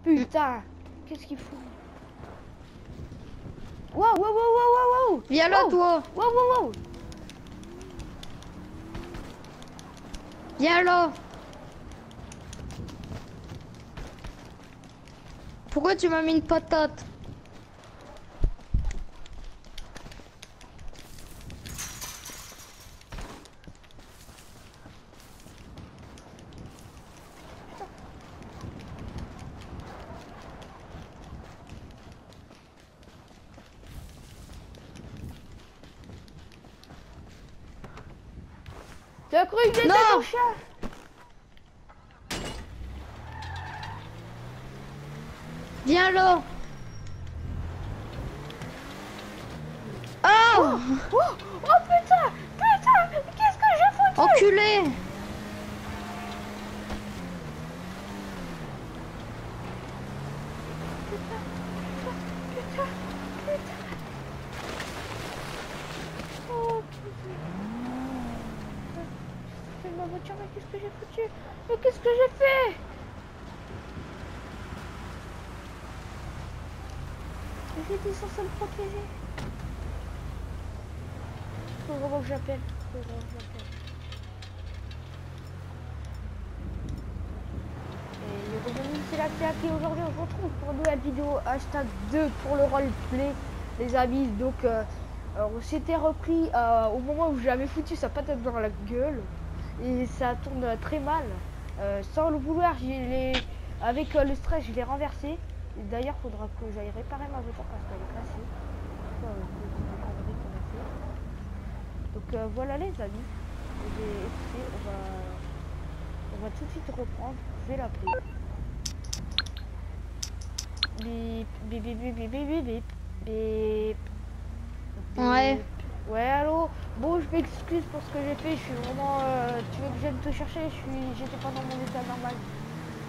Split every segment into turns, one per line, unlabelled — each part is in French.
Putain, qu'est-ce qu'il fout? Wow, wow, wow, wow, wow, wow.
Viens là,
Wow.
toi.
Wow, wow, wow.
Viens là. Pourquoi tu m'as mis une patate?
Tu as cru que j'étais
Non.
ton chat?
Viens là. Oh,
Oh, oh putain, putain, qu'est-ce que j'ai foutu?
enculé.
Putain, putain, putain. Oh putain. C'est ma voiture, mais qu'est-ce que j'ai foutu? Mais qu'est-ce que j'ai fait? J'étais censé me protéger. Faut vraiment que j'appelle. Faut vraiment que j'appelle. Et les amis, c'est la qui aujourd'hui on se retrouve pour une nouvelle vidéo hashtag 2 pour le roleplay, les amis. Donc on s'était repris au moment où j'avais foutu sa patate dans la gueule et ça tourne très mal. Sans le vouloir, avec le stress, je l'ai renversé. Et d'ailleurs, faudra que j'aille réparer ma voiture parce qu'elle est cassée. Donc voilà les amis. Et, écoutez, on va tout de suite reprendre. Je vais l'appeler. Bip, bip, bip, bip, bip, bip, bip, bip.
Ouais.
Ouais, allô. Bon, je m'excuse pour ce que j'ai fait. Je suis vraiment. Tu veux que je vienne te chercher? J'étais pas dans mon état normal.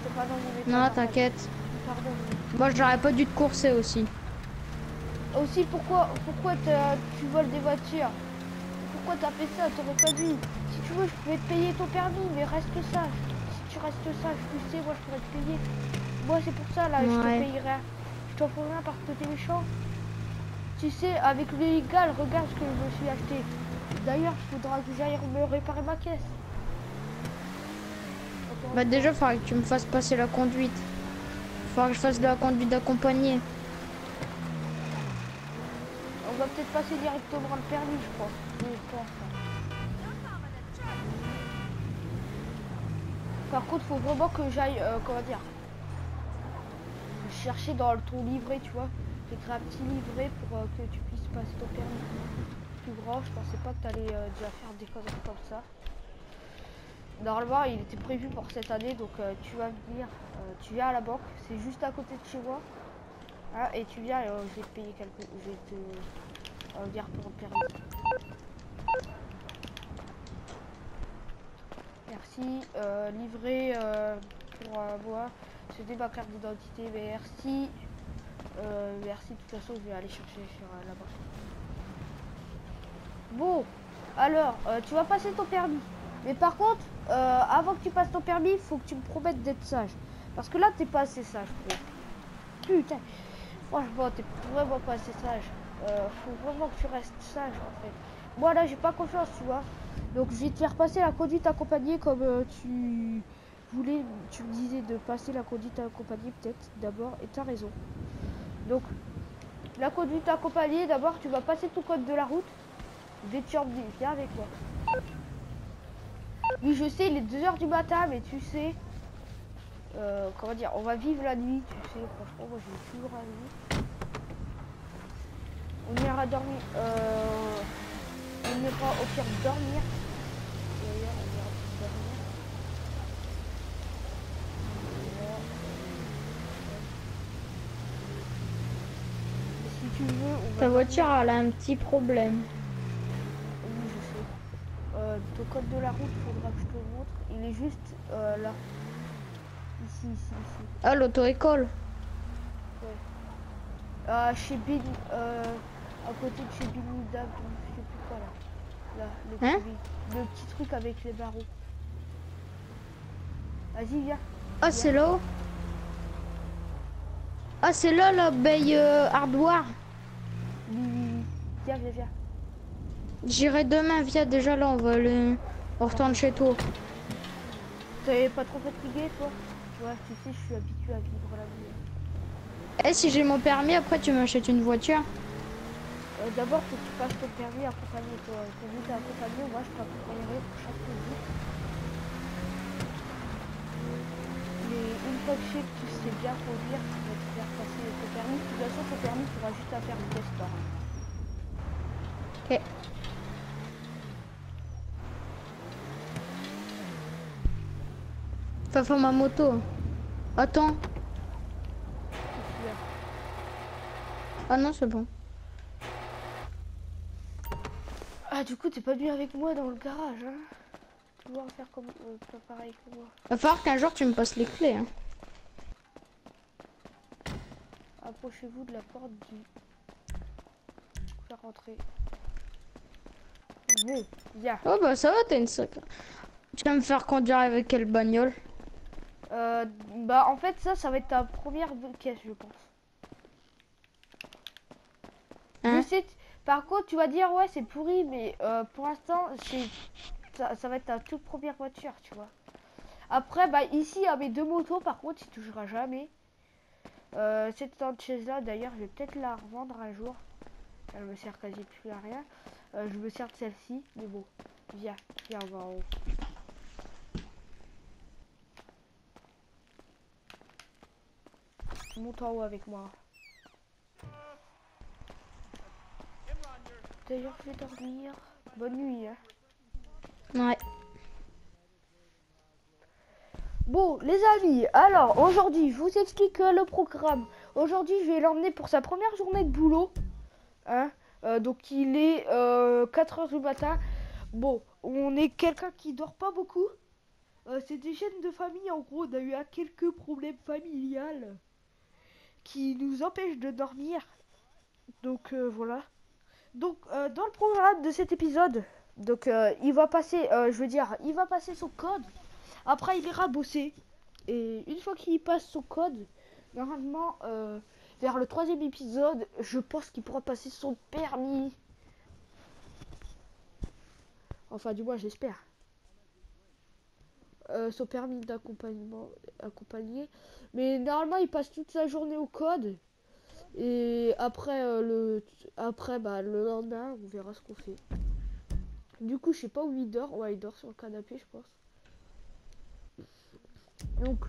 J'étais pas dans mon état
Non,
normal.
t'inquiète.
Pardon.
Moi, j'aurais pas dû te courser aussi.
Aussi, pourquoi tu voles des voitures? Pourquoi t'as fait ça? T'aurais pas dû. Si tu veux, je vais te payer ton permis, mais reste sage. Si tu restes sage, tu sais, moi je pourrais te payer. Moi, c'est pour ça, là, je te
Ouais.
payerai. Je t'en ferai rien parce que t'es méchant. Tu sais, avec le légal, regarde ce que je me suis acheté. D'ailleurs, il faudra que j'aille me réparer ma caisse. Attends,
Bah déjà, il faudrait que tu me fasses passer la conduite. Il faudrait que je fasse de la conduite accompagnée.
on va peut-être passer directement le permis, je pense. Je pense. Par contre, faut vraiment que j'aille, comment dire, chercher dans ton livret, tu vois. J'écris un petit livret pour que tu puisses passer ton permis plus grand. Je pensais pas que tu allais déjà faire des conneries comme ça. Normalement, il était prévu pour cette année, donc tu vas venir, tu viens à la banque, c'est juste à côté de chez moi. Hein, et tu viens, je vais te payer je vais te dire pour le permis. Merci, livret pour moi. C'était ma carte d'identité, merci. Merci, de toute façon, je vais aller chercher sur là-bas. Bon, alors, tu vas passer ton permis. Mais par contre, avant que tu passes ton permis, il faut que tu me promettes d'être sage. Parce que là, t'es pas assez sage, gros. Putain, franchement, t'es vraiment pas assez sage. Faut vraiment que tu restes sage, en fait. Moi, là, j'ai pas confiance, tu vois. Donc, je vais te faire passer la conduite accompagnée comme tu voulais. Tu me disais de passer la conduite accompagnée, peut-être, d'abord. Et t'as raison. Donc, la conduite accompagnée, d'abord, tu vas passer ton code de la route. Je vais te surveiller, viens avec moi. Oui, je sais, il est 2 h du matin, mais tu sais, comment dire, on va vivre la nuit, tu sais, franchement, moi, je vais toujours la nuit. On ira dormir, on ira au pire dormir. D'ailleurs, on ira dormir. Et si tu veux, on va
Ta voiture,
dormir.
elle a un petit problème.
Oui, je sais. Ton code de la route, faudra que je te montre. Il est juste là. Ici, ici, ici.
Ah, l'auto-école.
Ouais. Chez Billy, à côté de chez Billy Dab, je sais plus quoi là. Là,
Hein?
le petit truc avec les barreaux. Vas-y, viens.
Ah, c'est là. Ah, c'est là l'abeille hardware.
Oui. Viens, viens, viens.
J'irai demain, viens, déjà là, on va aller... On retourne chez toi.
T'es pas trop fatigué, toi? Ouais, tu sais, je suis habitué à vivre la vie.
Eh, si j'ai mon permis, après tu m'achètes une voiture.
D'abord, faut que tu passes ton permis accompagné. Toi, vu que t'es accompagné, moi, je t'accompagnerai pour chaque visite. Mais une fois que je sais que tu sais bien conduire, tu vas te faire passer ton permis. De toute façon, ton permis, tu auras juste à faire le test.
Ok. Faut faire ma moto. Attends. Ah non, c'est bon.
Ah, du coup, t'es pas venu avec moi dans le garage, hein? Tu dois faire comme pas pareil que moi.
Va falloir qu'un jour tu me passes les clés. Hein.
Approchez-vous de la porte du... Faire rentrer. Bon, viens.
Oh bah ça va, t'as une sacrée. Tu vas me faire conduire avec quelle bagnole?
Bah en fait ça va être ta première caisse je pense.
Hein?
Je sais, par contre tu vas dire ouais c'est pourri mais pour l'instant ça va être ta toute première voiture tu vois. Après bah ici à mes deux motos par contre tu toucheras jamais. Cette chaise là d'ailleurs je vais peut-être la revendre un jour. Elle me sert quasi plus à rien. Je me sers de celle-ci mais bon viens on va en haut. Monte en haut avec moi. D'ailleurs, je vais dormir. Bonne nuit. Hein.
Ouais.
Bon, les amis, alors aujourd'hui, je vous explique le programme. Aujourd'hui, je vais l'emmener pour sa première journée de boulot. Hein. Donc, il est 4 h du matin. Bon, on est quelqu'un qui dort pas beaucoup. C'est des jeunes de famille, en gros. On a eu quelques problèmes familiales qui nous empêchent de dormir. Donc, voilà. Donc, dans le programme de cet épisode, donc il va passer, il va passer son code. Après, il ira bosser. Et une fois qu'il passe son code, normalement, vers le troisième épisode, je pense qu'il pourra passer son permis. Enfin, du moins, j'espère. Son permis d'accompagnement, accompagné. Mais normalement, il passe toute sa journée au code. Et après, le lendemain, on verra ce qu'on fait. Du coup, je sais pas où il dort. Ouais, il dort sur le canapé, je pense. Donc,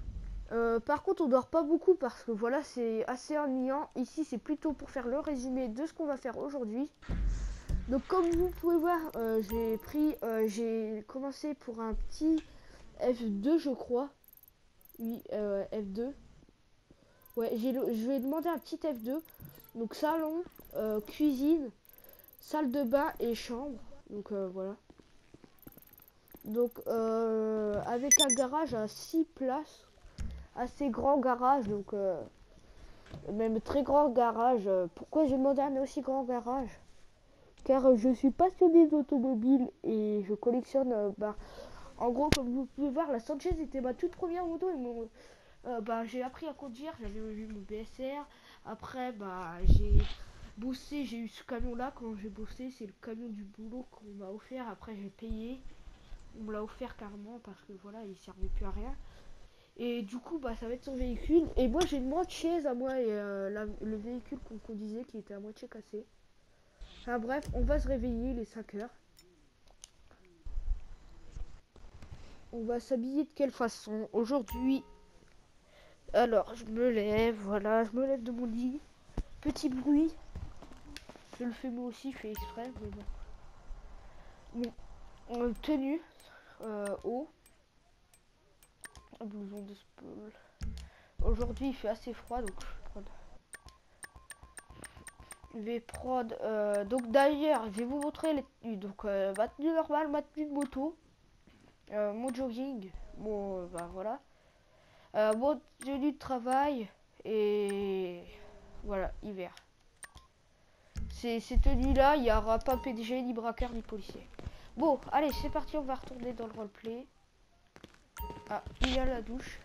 par contre, on dort pas beaucoup parce que voilà, c'est assez ennuyant. Ici, c'est plutôt pour faire le résumé de ce qu'on va faire aujourd'hui. Donc, comme vous pouvez voir, j'ai commencé pour un petit F2, je crois. Oui, F2. Ouais, je vais demander un petit F2. Donc, salon, cuisine, salle de bain et chambre. Donc, voilà. Donc, avec un garage à 6 places. Assez grand garage, donc même très grand garage. Pourquoi j'ai demandé un aussi grand garage? Car je suis passionné d'automobile et je collectionne. En gros, comme vous pouvez voir, la Sanchez était ma toute première moto. Et j'ai appris à conduire. J'avais eu mon BSR. Après, j'ai bossé. J'ai eu ce camion-là quand j'ai bossé. C'est le camion du boulot qu'on m'a offert. Après, j'ai payé. On me l'a offert carrément parce que voilà, il servait plus à rien. Et du coup, ça va être son véhicule. Et moi, j'ai une moitié chaise à moi et le véhicule qu'on conduisait qui était à moitié cassé. Enfin bref, on va se réveiller les 5 heures. On va s'habiller de quelle façon aujourd'hui? Alors, je me lève, voilà, je me lève de mon lit. Petit bruit. Je le fais moi aussi, je fais exprès, mais bon. Tenue, haut. Blouson de spool. Aujourd'hui, il fait assez froid, donc je vais prendre. Donc d'ailleurs, je vais vous montrer les tenues. Donc ma tenue normale, ma tenue de moto, mon jogging, voilà, mon tenue de travail et voilà, hiver. Ces tenues-là, il n'y aura pas PDG, ni braqueur, ni policier. Bon, allez, c'est parti, on va retourner dans le roleplay. Ah, il y a la douche.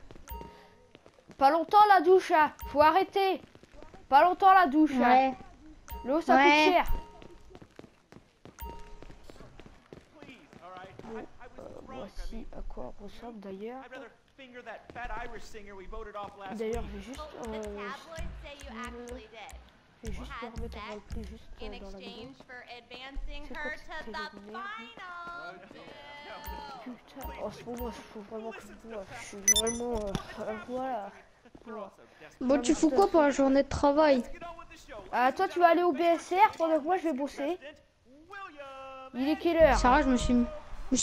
Pas longtemps la douche, hein. Faut arrêter. Pas longtemps la douche. Hein.
Ouais.
L'eau, ça coûte
Ouais.
cher. Voici à quoi on ressemble d'ailleurs. D'ailleurs, je vais juste me remettre en roleplay juste dans la vidéo. C'est quoi cette télé de merde? Putain, en ce moment, il faut vraiment que je boive. Je suis vraiment... voilà.
Bon, tu fous quoi pour la journée de travail?
Ah, toi, tu vas aller au BSR pendant que moi, je vais bosser. Il est quelle heure?
Sarah, je me suis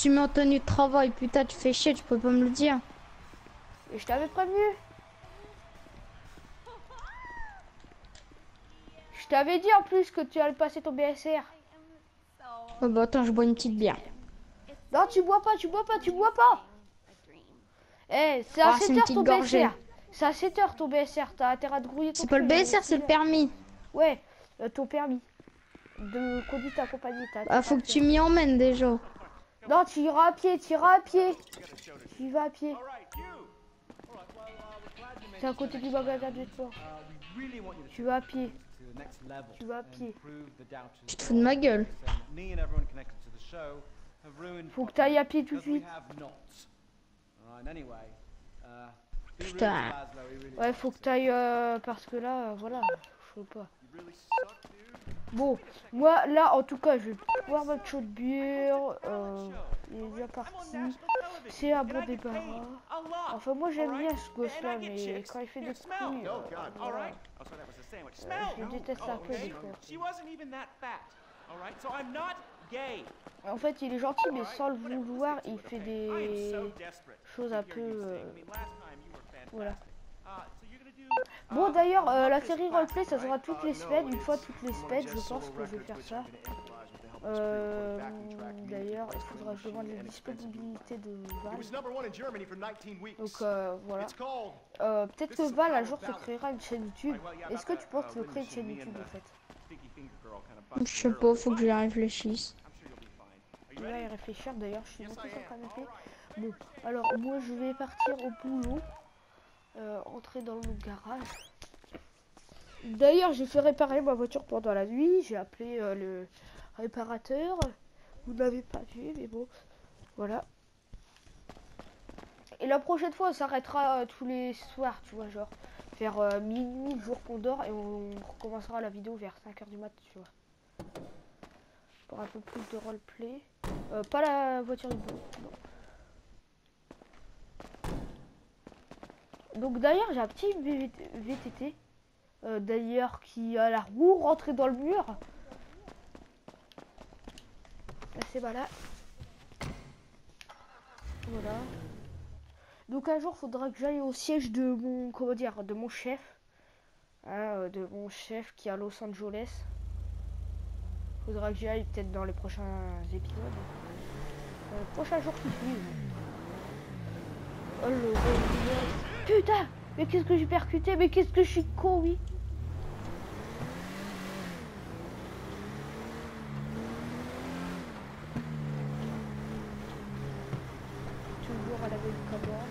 mis en tenue de travail. Putain, tu fais chier, tu peux pas me le dire.
Et je t'avais prévenu. Je t'avais dit en plus que tu allais passer ton BSR.
Oh, bah attends, je bois une petite bière.
Non, tu bois pas, tu bois pas, tu bois pas. Eh, c'est à
Ah, c'est
7
une
heures ton
petite gorgée.
BSR. C'est à 7 heures ton BSR. T'as intérêt à te grouiller ton
C'est pas le
cul,
BSR, c'est le permis.
Ouais, ton permis de conduite accompagnée.
Ah, faut que tu m'y emmènes déjà.
Non, tu iras à pied, tu iras à pied. Tu vas à pied. C'est à côté du magasin de sport. Tu vas à pied. Tu vas à pied.
Tu te fous de ma gueule.
Faut que tu ailles à pied tout de suite.
Putain.
Ouais, faut que tu ailles parce que là, voilà, je sais pas. Bon, moi là, en tout cas, je vais boire ma chaude bière. Il est bien parti. C'est un bon débarras. Enfin, moi j'aime bien ce gosse-là, mais quand il fait des couilles, voilà. Je le déteste un peu des fois. En fait, il est gentil, mais sans le vouloir, il fait des choses un peu... voilà. Bon, d'ailleurs, la série roleplay, ça sera toutes les semaines, une fois toutes les semaines, je pense que je vais faire ça. D'ailleurs, il faudra que je demande les disponibilités de Val. Donc voilà. Peut-être que Val, un jour, se créera une chaîne YouTube. Est-ce que tu penses que créer une chaîne YouTube, en fait?
Je sais pas, faut que je réfléchisse.
Je vais y réfléchir, d'ailleurs, je suis monté sur le canapé. Bon, alors, moi, je vais partir au boulot. Entrer dans le garage. D'ailleurs, j'ai fait réparer ma voiture pendant la nuit. J'ai appelé le réparateur. Vous ne l'avez pas vu, mais bon, voilà. Et la prochaine fois, on s'arrêtera tous les soirs, tu vois, genre vers minuit, le jour qu'on dort, et on recommencera la vidéo vers 5 h du mat, tu vois. Pour un peu plus de roleplay. Pas la voiture du boulot, non. Donc d'ailleurs, j'ai un petit VTT. D'ailleurs, qui a la roue rentrée dans le mur. Là, c'est voilà. Voilà. Donc un jour, faudra que j'aille au siège de mon, comment dire, de mon chef. Hein, de mon chef qui est à Los Angeles. Faudra que j'y aille peut-être dans les prochains épisodes. Les prochains jours qui suivent. Oh le putain! Mais qu'est-ce que j'ai percuté? Mais qu'est-ce que je suis con, oui! Toujours à la même cadence.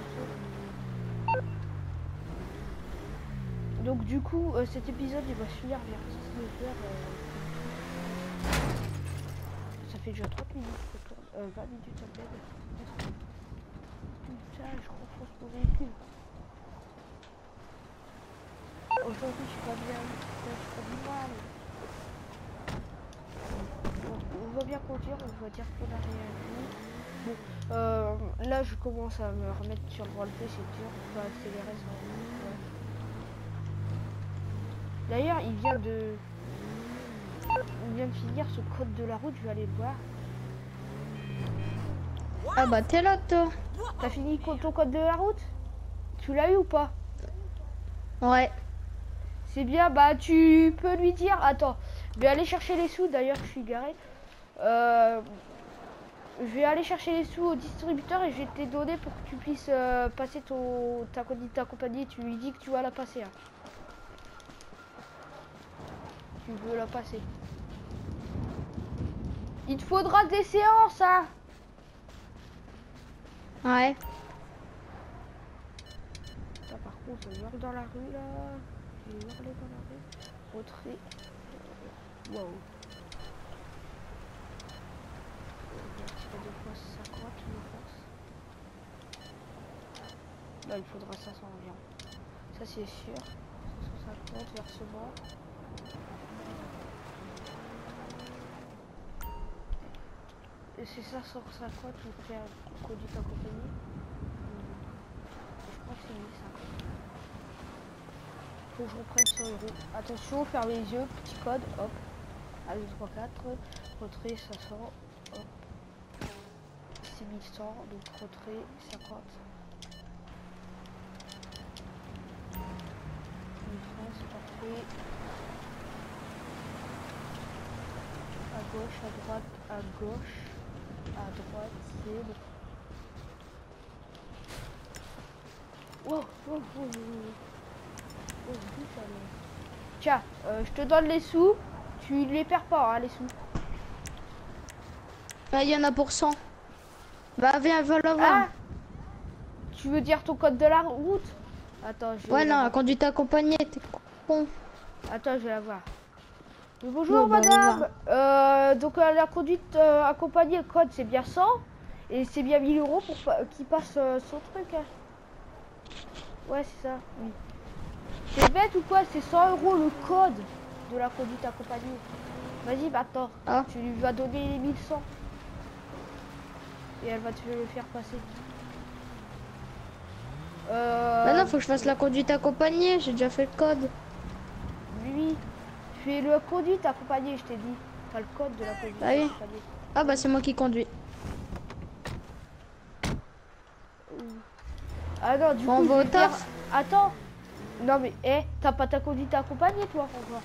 Donc du coup, cet épisode il va se finir vers 19 h. Ça fait déjà 30 minutes que je tourne. 20 minutes à peine. Putain, je renfonce mon véhicule. Aujourd'hui, je suis pas bien. Je suis pas du mal. Bon, on va bien conduire, on va dire qu'on a réagi. Bon, là, je commence à me remettre sur le roleplay, c'est dur. On peut accélérer sans... Ouais. D'ailleurs, il vient de finir ce code de la route, je vais aller le voir.
Ah bah t'es là, toi.
T'as fini ton code de la route? Tu l'as eu ou pas?
Ouais.
C'est bien, bah tu peux lui dire. Attends, je vais aller chercher les sous. D'ailleurs, je suis garé. Je vais aller chercher les sous au distributeur et je vais te les donner pour que tu puisses passer ta conduite accompagnée. Tu lui dis que tu vas la passer. Hein. Tu veux la passer. Il te faudra des séances, hein.
Ouais.
Là, par contre, je vais dans la rue là. Il est hurlé dans la rue. Retrait. Wow. Il a tiré deux fois 50, je pense. Là, il faudra 500 environ. Ça, c'est sûr. 550, versement. Et c'est 550, je vais faire conduite accompagnée. Je crois que c'est 1050. Faut que je reprenne 100 euros. Attention, fermez les yeux, petit code, hop. 1, 2, 3, 4, retrait 500, hop. 6100, donc retrait 50. 1030, c'est parfait. À gauche, à droite, à gauche, à droite, c'est bon. Wow, wow, wow, wow. Oh, tiens, je te donne les sous, tu les perds pas, hein, les sous.
Bah, il y en a pour 100. Bah, viens, va là voir.
Ah, tu veux dire ton code de la route? Attends, je vais
Ouais, non,
la
la conduite accompagnée, t'es con.
Attends, je vais la voir. Bonjour,
Bon, bah,
madame. Donc, la conduite accompagnée, le code, c'est bien 100. Et c'est bien 1000 euros pour qu'il passe son truc. Hein. Ouais, c'est ça, oui. C'est bête ou quoi? C'est 100 euros le code de la conduite accompagnée. Vas-y, maintenant, tu lui vas donner les 1100. Et elle va te le faire passer.
Bah non, faut que je fasse la conduite accompagnée, j'ai déjà fait le code.
Oui, fais le conduite accompagnée, je t'ai dit. T'as le code de la conduite accompagnée.
Ah bah c'est moi qui conduis.
Ah non, du coup,
on va au taf.
Attends. Non mais, t'as pas ta conduite accompagnée, toi, encore.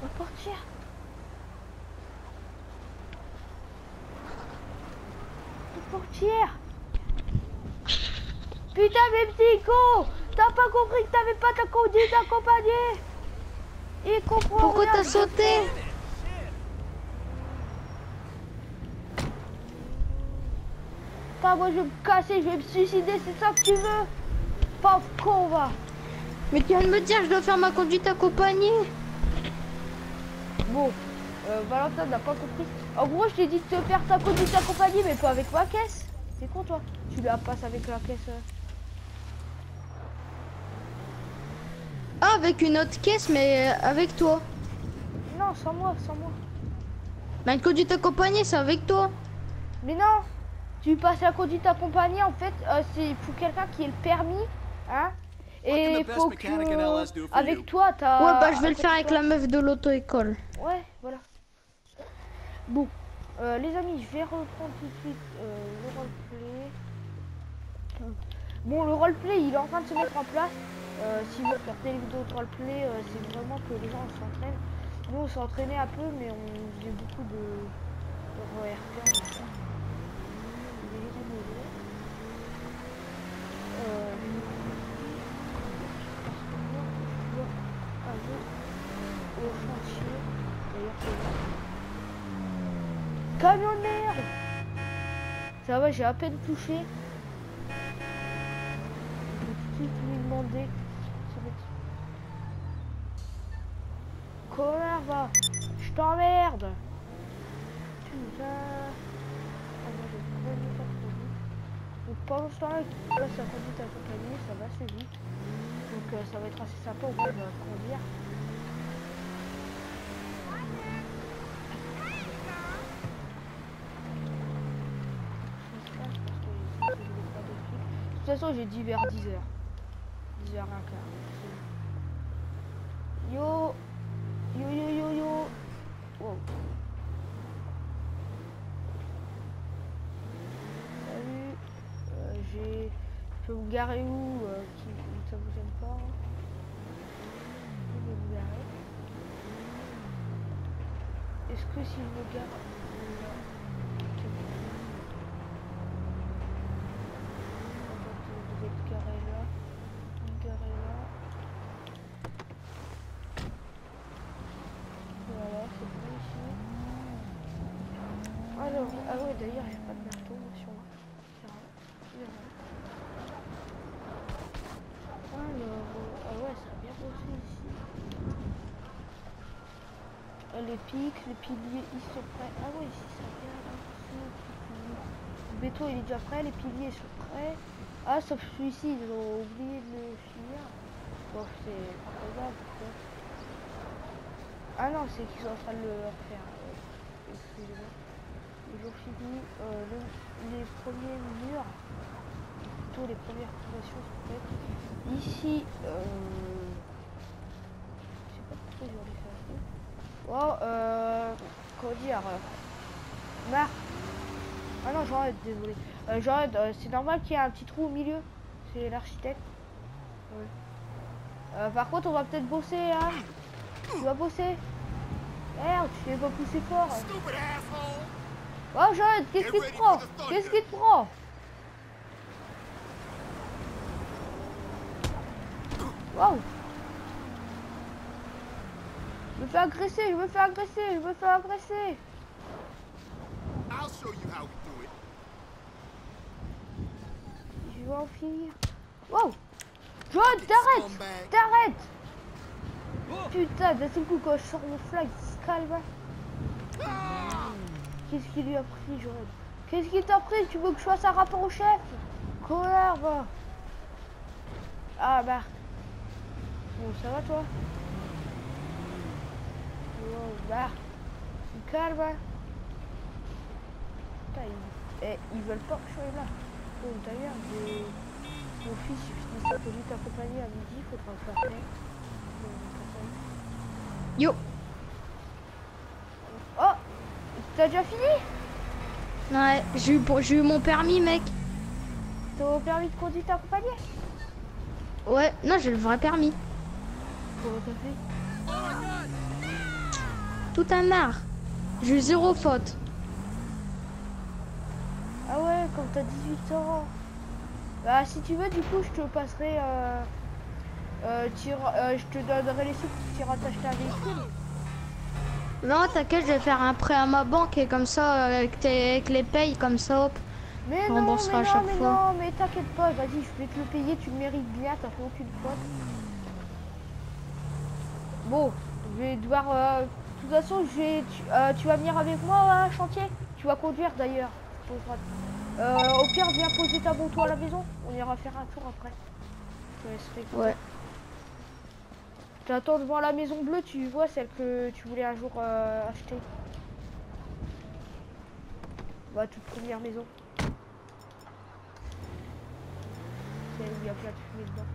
La portière. La portière. Putain, mais petit con, t'as pas compris que t'avais pas ta conduite accompagnée. Il comprend.
Pourquoi t'as sauté?
Pas moi, je vais me casser, je vais me suicider, c'est ça que tu veux? Pauvre con, va.
Mais tu viens de me dire que je dois faire ma conduite accompagnée.
Bon, Valentin n'a pas compris. En gros, je t'ai dit de te faire ta conduite accompagnée, mais pas avec ma caisse. C'est con, toi. Tu la passes avec la caisse.
Ah, avec une autre caisse, mais avec toi.
Non, sans moi, sans moi.
Mais une conduite accompagnée, c'est avec toi.
Mais non, tu passes la conduite accompagnée, en fait, c'est pour quelqu'un qui ait le permis, hein. Et il faut que, avec toi, t'as...
Ouais, bah je vais le faire avec la meuf de l'auto-école.
Ouais, voilà. Bon, les amis, je vais reprendre tout de suite le roleplay. Bon, le roleplay, il est en train de se mettre en place. Si vous faire des vidéos de roleplay, c'est vraiment que les gens s'entraînent. Nous, on s'entraînait un peu, mais on faisait beaucoup de RP en même temps. Au chantier, d'ailleurs c'est là. Camion de merde. Ça va, j'ai à peine touché. Je vais tout de suite lui demander. Connard, va. Je t'emmerde. Putain. Ah non, j'ai vraiment pas trop vite. Donc pendant ce temps-là, il passe sa conduite accompagnée, ça va assez vite. Donc ça va être assez sympa, on va conduire. De toute façon, j'ai dit vers 10h. 10h15. Yo. Yo yo yo yo. Wow. Salut. Je peux vous garer où ça vous gêne pas? Je vais vous garer. Est-ce que si je me gare là, vous êtes garé là, garé là. Voilà, c'est bon ici. Alors, ah ouais, d'ailleurs, j'ai pas de marteau sur moi. pique, les piliers ils sont prêts. Ah ouais, ici ça vient là. Le béton il est déjà prêt, les piliers sont prêts. Ah, sauf celui-ci, ils ont oublié de le finir. Bon, c'est pas probable. Ah non, c'est qu'ils sont en train de le refaire. Excusez-moi. Ils ont fini les premiers murs. Plutôt les premières fondations sont faites. Ici, je sais pas pourquoi ils ont les faire. Oh, comment dire, Marc. Ah non, j'arrête, désolé. J'arrête, c'est normal qu'il y ait un petit trou au milieu. C'est l'architecte. Ouais. Par contre, on va peut-être bosser là. Tu vas bosser. Merde, tu t'es pas poussé fort. Oh, j'arrête, qu'est-ce qui te prend? Qu'est-ce qui te prend? Waouh! Je me fais agresser, je me fais agresser, je me fais agresser. Je vais en finir. Wow! John, t'arrêtes! T'arrêtes! Putain, d'un seul coup, quand je sors mon flag, il se calme. Qu'est-ce qu'il lui a pris, John? Qu'est-ce qu'il t'a pris? Tu veux que je fasse un rapport au chef? Connard, va! Ah, bah. Bon, ça va, toi? Oh, bah. Calme, hein. Putain, ils veulent pas que je sois là. Bon, d'ailleurs, mon fils, il finit sa conduite accompagnée à midi, il faudra le faire faire.
Yo!
Oh! T'as déjà fini?
Ouais, j'ai eu mon permis, mec.
T'as au permis de conduite accompagnée?
Ouais, non, j'ai le vrai permis.
Comment t'as fait?
Tout un art. J'ai eu 0 faute.
Ah ouais, quand t'as 18 ans. Bah, si tu veux, du coup, je te passerai. Je te donnerai les sous pour tu iras t'acheter un véhicule.
Non, t'inquiète, je vais faire un prêt à ma banque et comme ça, avec les payes, comme ça, hop.
Mais
on
non,
remboursera
mais
à
non,
chaque
mais
fois.
non, mais t'inquiète pas, vas-y, je vais te le payer, tu le mérites bien, t'as fait aucune faute. Bon, je vais devoir. De toute façon, tu vas venir avec moi à un chantier. Tu vas conduire d'ailleurs. Au pire, viens poser ta moto à la maison. On ira faire un tour après. Je te laisserai.
Ouais.
T'attends devant la maison bleue, tu vois, celle que tu voulais un jour acheter. Bah, toute première maison. Celle où il y a plein de fumée dedans.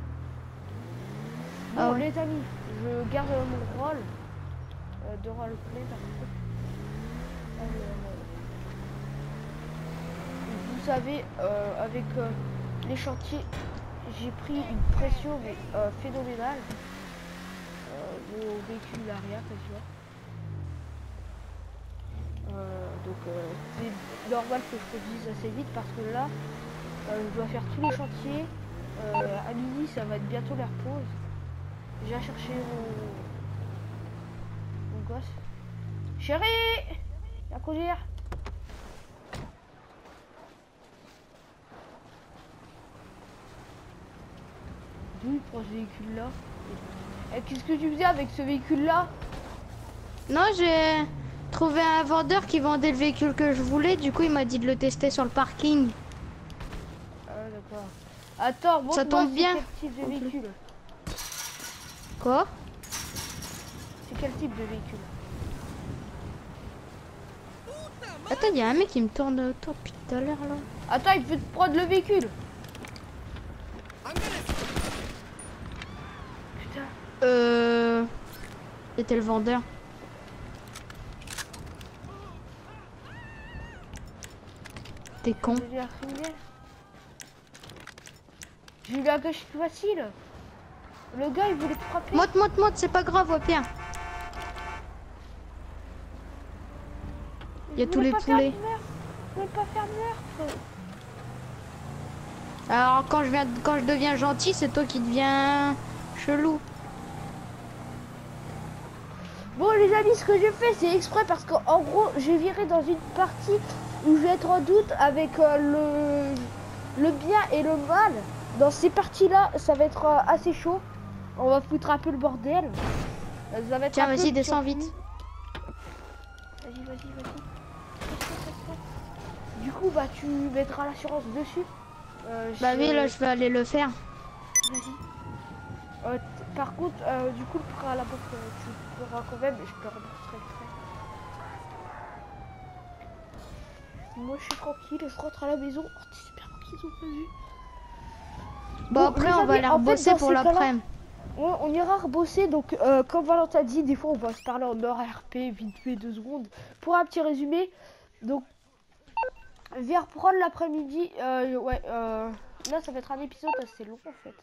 Bon,
Ah ouais.
les amis, je garde mon rôle de roleplay par contre. Vous savez, avec les chantiers, j'ai pris une pression mais, phénoménale. Mon véhicule arrière, quasiment. Donc c'est normal que je conduise assez vite parce que là, je dois faire tous les chantiers. À midi, ça va être bientôt leur pause. J'ai cherché mon gosse. Chérie, viens conduire. D'où il prend ce véhicule là? Et qu'est-ce que tu faisais avec ce véhicule là?
Non, j'ai trouvé un vendeur qui vendait le véhicule que je voulais. Du coup, il m'a dit de le tester sur le parking.
Ah d'accord. Attends, montre-moi
Ça tombe bien.
quel type de véhicule?
Quoi?
C'est quel type de véhicule?
Attends, il y a un mec qui me tourne autour depuis tout à l'heure là.
Attends, il veut te prendre le véhicule. Putain.
C'était le vendeur. T'es con.
J'ai eu un criminel. J'ai eu la gâchette facile. Le gars, il voulait te frapper.
Monte, c'est pas grave, au pire. Il y a tous les poulets.
Je voulais pas faire meurtre.
Alors quand je deviens gentil, c'est toi qui deviens chelou.
Bon les amis, ce que j'ai fait c'est exprès parce qu'en gros j'ai viré dans une partie où je vais être en doute avec le bien et le mal. Dans ces parties là ça va être assez chaud. On va foutre un peu le bordel. Ça va être
Tiens,
un peu
vas-y, descends
surpris.
vite.
Du coup, bah tu mettras l'assurance dessus.
Bah oui, là, je vais aller le faire.
Vas-y. Par contre, du coup, le prêt à la banque, tu pourras quand même, je peux rembourser le prêt. Moi, je suis tranquille, je rentre à la maison. Oh, j'espère qu'ils ont pas vu.
Bon, après, on va aller rebosser pour l'après-midi.
Ouais, on ira rebosser. Donc, comme Valentin dit, des fois, on va se parler en heure RP, vite fait 2 secondes. Pour un petit résumé, donc, viens reprendre l'après-midi. Là, ça va être un épisode assez long en fait.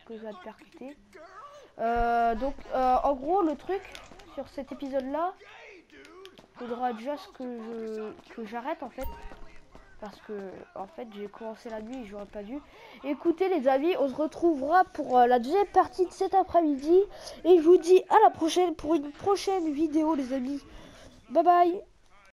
Que je vais te percuter. En gros, le truc sur cet épisode-là, faudra déjà que j'arrête en fait. Parce que en fait j'ai commencé la nuit et j'aurais pas dû. Écoutez les amis, on se retrouvera pour la deuxième partie de cet après-midi. Et je vous dis à la prochaine pour une prochaine vidéo les amis. Bye bye.